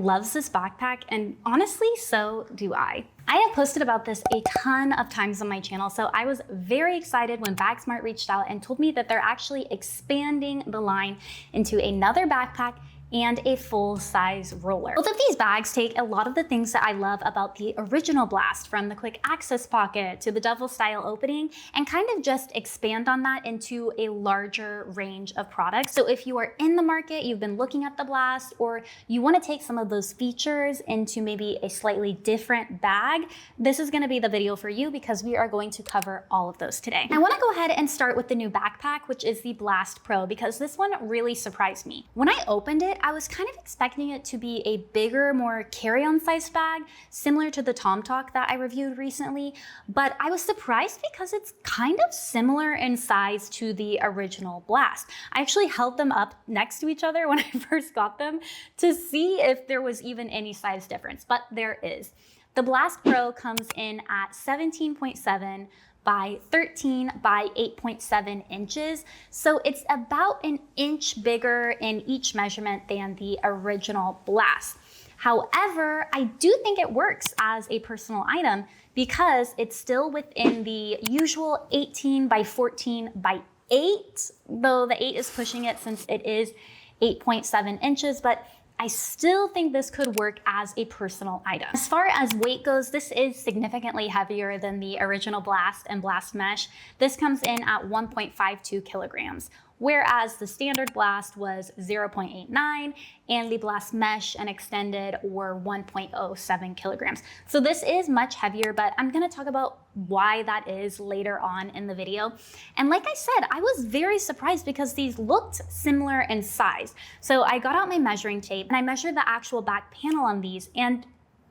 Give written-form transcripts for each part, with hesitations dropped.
loves this backpack, and honestly, so do I. I have posted about this a ton of times on my channel, so I was very excited when Bagsmart reached out and told me that they're actually expanding the line into another backpack and a full-size roller. Both of these bags take a lot of the things that I love about the original Blast, from the quick access pocket to the duffel style opening, and kind of just expand on that into a larger range of products. So if you are in the market, you've been looking at the Blast, or you want to take some of those features into maybe a slightly different bag, this is going to be the video for you, because we are going to cover all of those today. I want to go ahead and start with the new backpack, which is the Blast Pro, because this one really surprised me. When I opened it, I was kind of expecting it to be a bigger, more carry-on sized bag, similar to the Tom Talk that I reviewed recently, but I was surprised because it's kind of similar in size to the original Blast. I actually held them up next to each other when I first got them to see if there was even any size difference, but there is. The Blast Pro comes in at 17.7 by 13 by 8.7 inches. So it's about an inch bigger in each measurement than the original Blast. However, I do think it works as a personal item because it's still within the usual 18 by 14 by 8, though the 8 is pushing it since it is 8.7 inches, but I still think this could work as a personal item. As far as weight goes, this is significantly heavier than the original Blast and Blast Mesh. This comes in at 1.52 kilograms, whereas the standard Blast was 0.89 and the Blast Mesh and Extended were 1.07 kilograms. So this is much heavier, but I'm gonna talk about why that is later on in the video. And like I said, I was very surprised because these looked similar in size. So I got out my measuring tape and I measured the actual back panel on these, and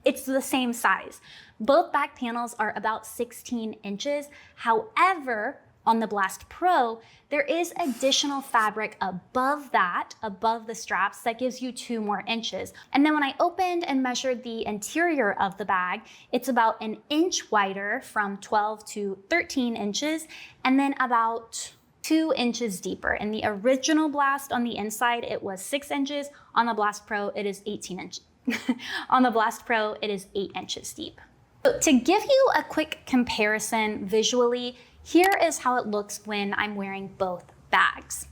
it's the same size. Both back panels are about 16 inches. However, on the Blast Pro, there is additional fabric above that, above the straps, that gives you 2 more inches. And then when I opened and measured the interior of the bag, it's about an inch wider, from 12 to 13 inches, and then about 2 inches deeper. In the original Blast, on the inside, it was 6 inches. On the Blast Pro, it is 18 inches. On the Blast Pro, it is 8 inches deep. So to give you a quick comparison visually, here is how it looks when I'm wearing both bags.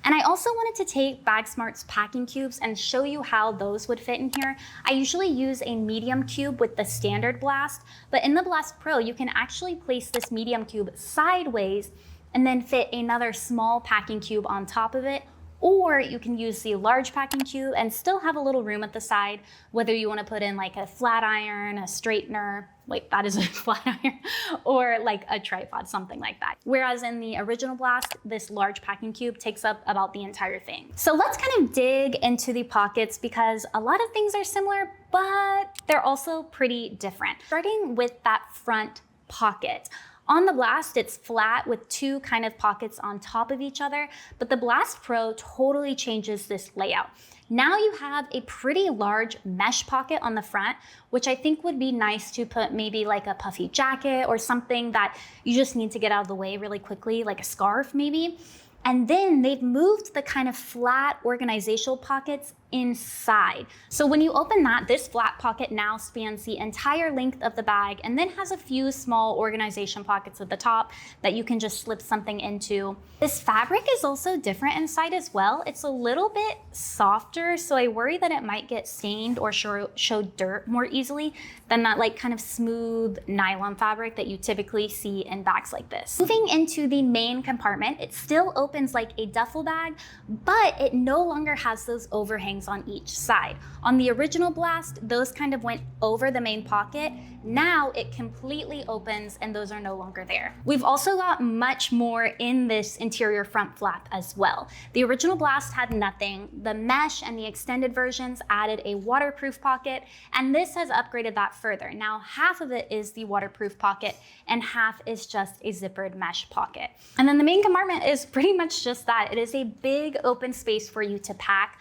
And I also wanted to take Bagsmart's packing cubes and show you how those would fit in here. I usually use a medium cube with the standard Blast, but in the Blast Pro, you can actually place this medium cube sideways and then fit another small packing cube on top of it. Or you can use the large packing cube and still have a little room at the side, whether you want to put in like a flat iron, a straightener, wait, that is a flat iron, or like a tripod, something like that. Whereas in the original Blast, this large packing cube takes up about the entire thing. So let's kind of dig into the pockets, because a lot of things are similar, but they're also pretty different. Starting with that front pocket. On the Blast, it's flat with 2 kind of pockets on top of each other, but the Blast Pro totally changes this layout. Now you have a pretty large mesh pocket on the front, which I think would be nice to put maybe like a puffy jacket or something that you just need to get out of the way really quickly, like a scarf maybe. And then they've moved the kind of flat organizational pockets inside. So when you open that, this flat pocket now spans the entire length of the bag and then has a few small organization pockets at the top that you can just slip something into. This fabric is also different inside as well. It's a little bit softer, so I worry that it might get stained or show dirt more easily than that like kind of smooth nylon fabric that you typically see in bags like this. Moving into the main compartment, it still opens like a duffel bag, but it no longer has those overhangs on each side. On the original Blast, those kind of went over the main pocket. Now it completely opens and those are no longer there. We've also got much more in this interior front flap as well. The original Blast had nothing. The Mesh and the extended versions added a waterproof pocket, and this has upgraded that further. Now half of it is the waterproof pocket and half is just a zippered mesh pocket. And then the main compartment is pretty much just that. It is a big open space for you to pack.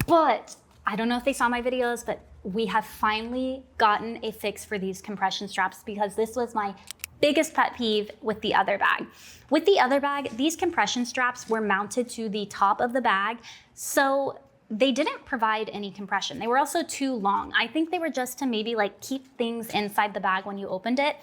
But I don't know if they saw my videos, but we have finally gotten a fix for these compression straps, because this was my biggest pet peeve with the other bag. With the other bag, these compression straps were mounted to the top of the bag, so they didn't provide any compression. They were also too long. I think they were just to maybe like keep things inside the bag when you opened it.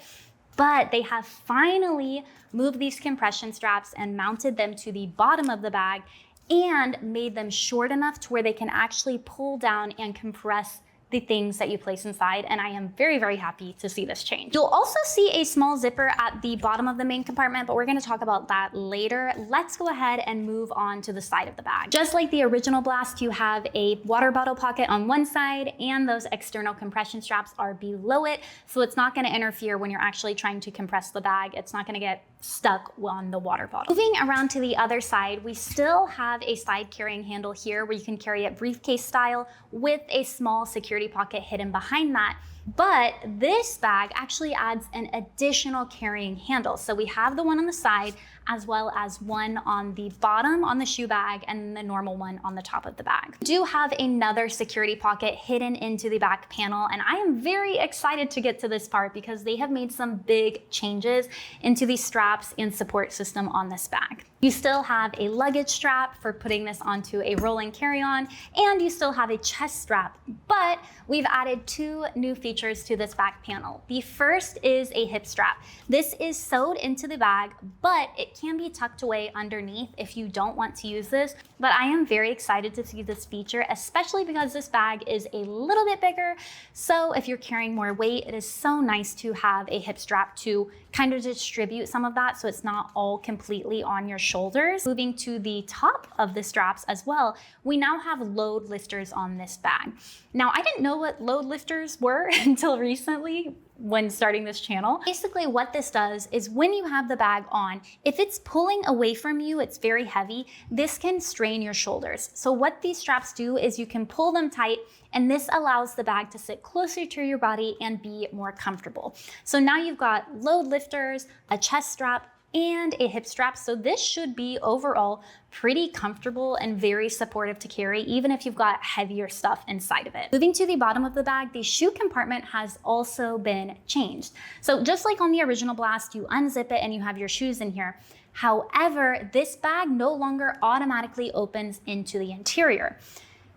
But they have finally moved these compression straps and mounted them to the bottom of the bag and made them short enough to where they can actually pull down and compress the things that you place inside, and I am very, very happy to see this change. You'll also see a small zipper at the bottom of the main compartment, but we're gonna talk about that later. Let's go ahead and move on to the side of the bag. Just like the original Blast, you have a water bottle pocket on one side, and those external compression straps are below it, so it's not gonna interfere when you're actually trying to compress the bag. It's not gonna get stuck on the water bottle. Moving around to the other side, we still have a side carrying handle here where you can carry it briefcase style with a small security pocket hidden behind that. But this bag actually adds an additional carrying handle. So we have the one on the side as well as one on the bottom on the shoe bag and the normal one on the top of the bag. We do have another security pocket hidden into the back panel, and I am very excited to get to this part because they have made some big changes into the straps and support system on this bag. You still have a luggage strap for putting this onto a rolling carry-on, and you still have a chest strap, but we've added two new features to this back panel. The first is a hip strap. This is sewed into the bag, but it can be tucked away underneath if you don't want to use this. But I am very excited to see this feature, especially because this bag is a little bit bigger. So if you're carrying more weight, it is so nice to have a hip strap to kind of distribute some of that so it's not all completely on your shoulders. Moving to the top of the straps as well, we now have load lifters on this bag. Now, I didn't know what load lifters were until recently when starting this channel. Basically what this does is when you have the bag on, if it's pulling away from you, it's very heavy, this can strain your shoulders. So what these straps do is you can pull them tight, and this allows the bag to sit closer to your body and be more comfortable. So now you've got load lifters, a chest strap, and a hip strap. So this should be overall pretty comfortable and very supportive to carry, even if you've got heavier stuff inside of it. Moving to the bottom of the bag, the shoe compartment has also been changed. So just like on the original Blast, you unzip it and you have your shoes in here. However, this bag no longer automatically opens into the interior.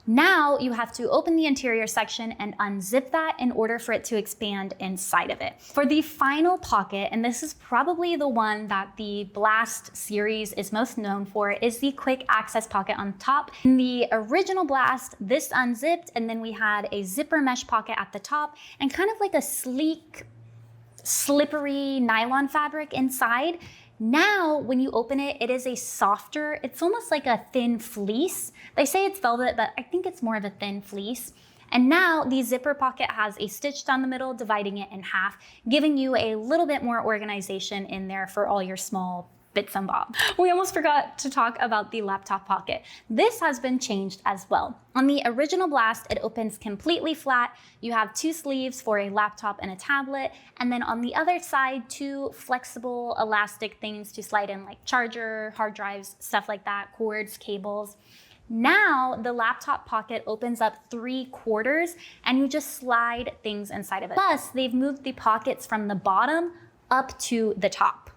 Now you have to open the interior section and unzip that in order for it to expand inside of it. For the final pocket, and this is probably the one that the Blast series is most known for, is the quick access pocket on top. In the original Blast, this unzipped, and then we had a zipper mesh pocket at the top and kind of like a sleek, slippery nylon fabric inside. Now, when you open it, it is a softer, it's almost like a thin fleece. They say it's velvet, but I think it's more of a thin fleece. And now the zipper pocket has a stitch down the middle, dividing it in half, giving you a little bit more organization in there for all your small bits and bobs. We almost forgot to talk about the laptop pocket. This has been changed as well. On the original Blast, it opens completely flat. You have two sleeves for a laptop and a tablet. And then on the other side, two flexible elastic things to slide in like charger, hard drives, stuff like that, cords, cables. Now the laptop pocket opens up 3/4 and you just slide things inside of it. Plus, they've moved the pockets from the bottom up to the top.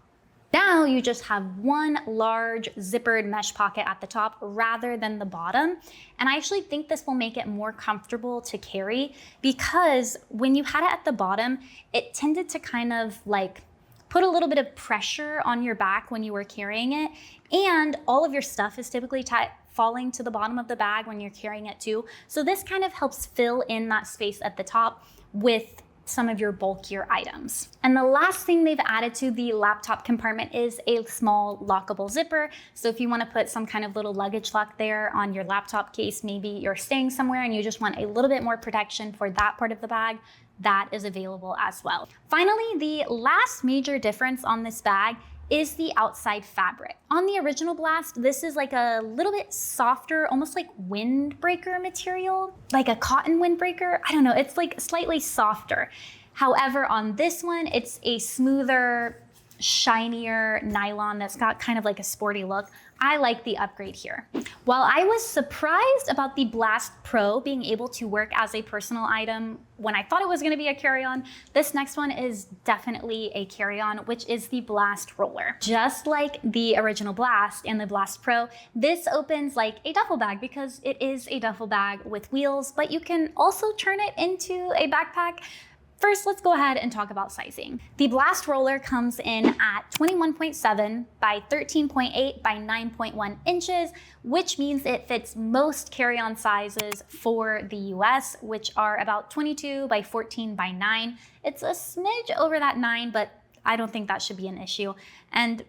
Now you just have one large zippered mesh pocket at the top rather than the bottom. And I actually think this will make it more comfortable to carry because when you had it at the bottom, it tended to kind of like put a little bit of pressure on your back when you were carrying it. And all of your stuff is typically falling to the bottom of the bag when you're carrying it too. So this kind of helps fill in that space at the top with some of your bulkier items. And the last thing they've added to the laptop compartment is a small lockable zipper. So if you want to put some kind of little luggage lock there on your laptop case, maybe you're staying somewhere and you just want a little bit more protection for that part of the bag, that is available as well. Finally, the last major difference on this bag is the outside fabric. On the original Blast, this is like a little bit softer, almost like windbreaker material, like a cotton windbreaker. I don't know, it's like slightly softer. However, on this one, it's a smoother shinier nylon that's got kind of like a sporty look. I like the upgrade here. While I was surprised about the Blast Pro being able to work as a personal item when I thought it was gonna be a carry-on, this next one is definitely a carry-on, which is the Blast Roller. Just like the original Blast and the Blast Pro, this opens like a duffel bag because it is a duffel bag with wheels, but you can also turn it into a backpack. First, let's go ahead and talk about sizing. The Blast Roller comes in at 21.7 by 13.8 by 9.1 inches, which means it fits most carry-on sizes for the US, which are about 22 by 14 by 9. It's a smidge over that 9, but I don't think that should be an issue. And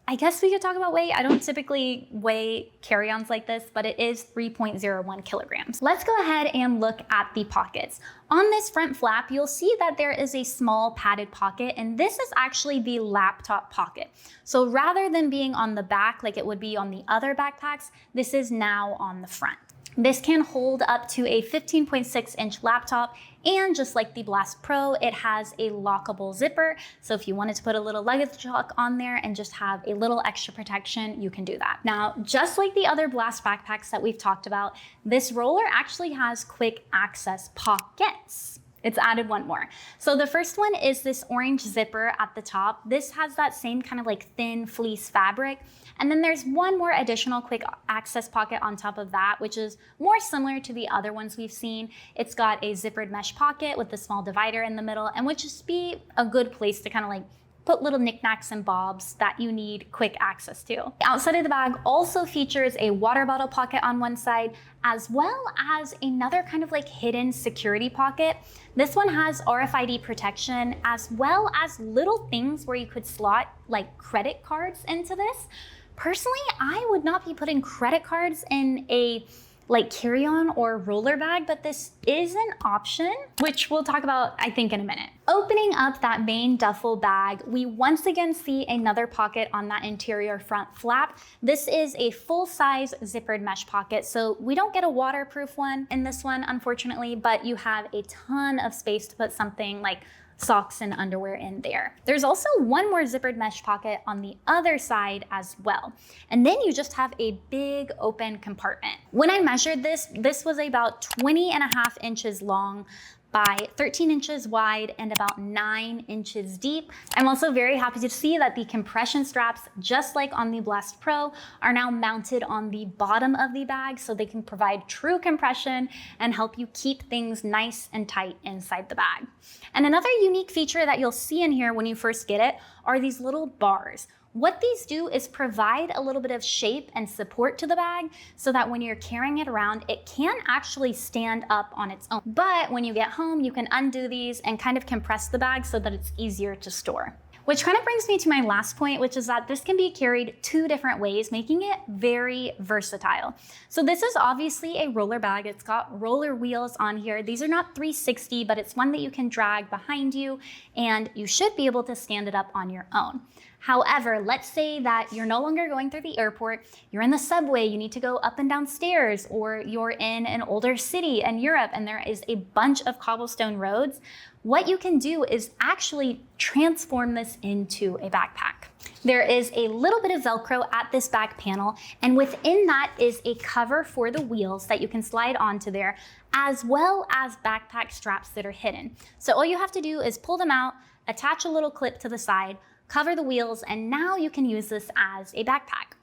I guess we could talk about weight. I don't typically weigh carry-ons like this, but it is 3.01 kilograms. Let's go ahead and look at the pockets. On this front flap, you'll see that there is a small padded pocket, and this is actually the laptop pocket. So rather than being on the back like it would be on the other backpacks, this is now on the front. This can hold up to a 15.6-inch laptop, and just like the Blast Pro, it has a lockable zipper. So if you wanted to put a little luggage hook on there and just have a little extra protection, you can do that. Now, just like the other Blast backpacks that we've talked about, this roller actually has quick access pockets. It's added one more. So the first one is this orange zipper at the top. This has that same kind of like thin fleece fabric. And then there's one more additional quick access pocket on top of that, which is more similar to the other ones we've seen. It's got a zippered mesh pocket with a small divider in the middle, and would just be a good place to kind of like put little knickknacks and bobs that you need quick access to. The outside of the bag also features a water bottle pocket on one side, as well as another kind of like hidden security pocket. This one has RFID protection, as well as little things where you could slot like credit cards into this. Personally, I would not be putting credit cards in a like carry-on or roller bag, but this is an option, which we'll talk about, I think, in a minute. Opening up that main duffel bag, we once again see another pocket on that interior front flap. This is a full-size zippered mesh pocket, so we don't get a waterproof one in this one, unfortunately, but you have a ton of space to put something like socks and underwear in there. There's also one more zippered mesh pocket on the other side as well. And then you just have a big open compartment. When I measured this, this was about 20.5 inches long by 13 inches wide and about 9 inches deep. I'm also very happy to see that the compression straps, just like on the Blast Pro, are now mounted on the bottom of the bag so they can provide true compression and help you keep things nice and tight inside the bag. And another unique feature that you'll see in here when you first get it are these little bars. What these do is provide a little bit of shape and support to the bag so that when you're carrying it around, it can actually stand up on its own. But when you get home, you can undo these and kind of compress the bag so that it's easier to store. Which kind of brings me to my last point, which is that this can be carried two different ways, making it very versatile. So this is obviously a roller bag. It's got roller wheels on here. These are not 360, but it's one that you can drag behind you, and you should be able to stand it up on your own. However, let's say that you're no longer going through the airport, you're in the subway, you need to go up and down stairs, or you're in an older city in Europe and there is a bunch of cobblestone roads. What you can do is actually transform this into a backpack. There is a little bit of Velcro at this back panel, and within that is a cover for the wheels that you can slide onto there, as well as backpack straps that are hidden. So all you have to do is pull them out, attach a little clip to the side, cover the wheels, and now you can use this as a backpack.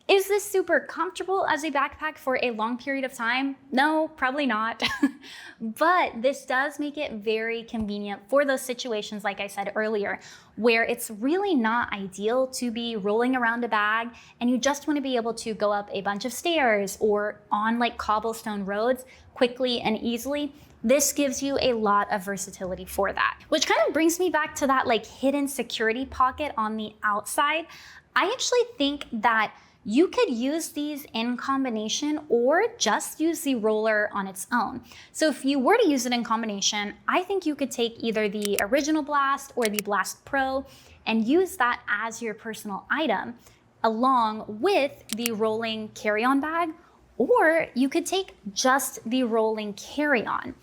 Is this super comfortable as a backpack for a long period of time? No, probably not. But this does make it very convenient for those situations, like I said earlier, where it's really not ideal to be rolling around a bag and you just want to be able to go up a bunch of stairs or on like cobblestone roads quickly and easily. This gives you a lot of versatility for that. Which kind of brings me back to that like hidden security pocket on the outside. I actually think that you could use these in combination or just use the roller on its own. So if you were to use it in combination, I think you could take either the original Blast or the Blast Pro and use that as your personal item along with the rolling carry-on bag, or you could take just the rolling carry-on,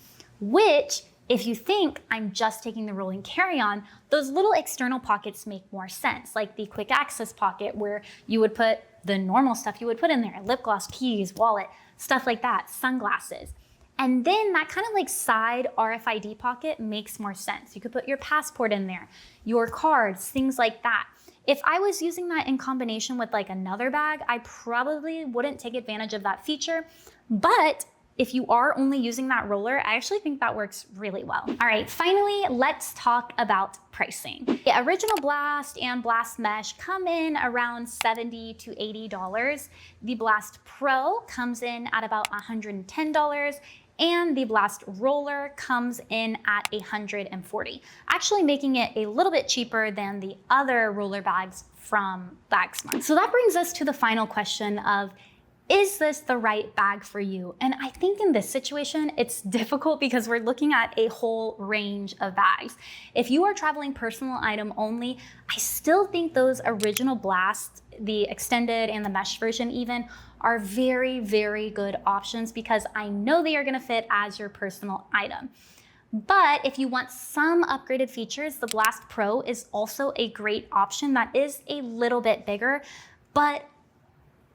which If you think I'm just taking the rolling carry-on, those little external pockets make more sense, like the quick access pocket where you would put the normal stuff you would put in there, lip gloss, keys, wallet, stuff like that, sunglasses. And then that kind of like side RFID pocket makes more sense. You could put your passport in there, your cards, things like that. If I was using that in combination with like another bag, I probably wouldn't take advantage of that feature. But if you are only using that roller, I actually think that works really well. All right, finally, let's talk about pricing. The original Blast and Blast Mesh come in around $70 to $80. The Blast Pro comes in at about $110. And the Blast Roller comes in at $140, actually making it a little bit cheaper than the other roller bags from Bagsmart. So that brings us to the final question of, is this the right bag for you? And I think in this situation, it's difficult because we're looking at a whole range of bags. If you are traveling personal item only, I still think those original Blast, the extended and the mesh version even, are very, very good options because I know they are gonna fit as your personal item. But if you want some upgraded features, the Blast Pro is also a great option that is a little bit bigger, but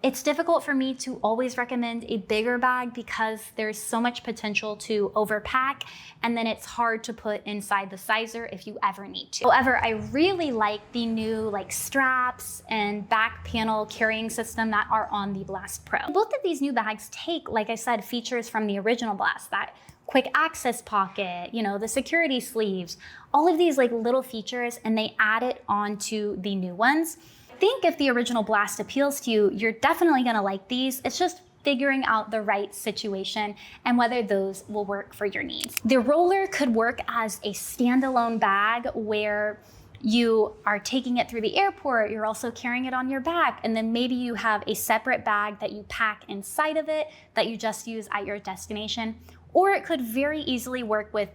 it's difficult for me to always recommend a bigger bag because there's so much potential to overpack, and then it's hard to put inside the sizer if you ever need to. However, I really like the new like straps and back panel carrying system that are on the Blast Pro. Both of these new bags take, like I said, features from the original Blast, that quick access pocket, you know, the security sleeves, all of these like little features, and they add it onto the new ones. I think if the original Blast appeals to you, you're definitely gonna like these. It's just figuring out the right situation and whether those will work for your needs. The roller could work as a standalone bag where you are taking it through the airport, you're also carrying it on your back, and then maybe you have a separate bag that you pack inside of it that you just use at your destination. Or it could very easily work with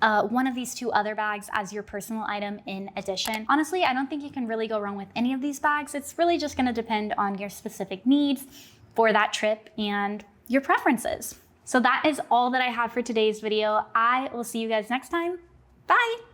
one of these two other bags as your personal item in addition. Honestly, I don't think you can really go wrong with any of these bags. It's really just gonna depend on your specific needs for that trip and your preferences. So that is all that I have for today's video. I will see you guys next time. Bye.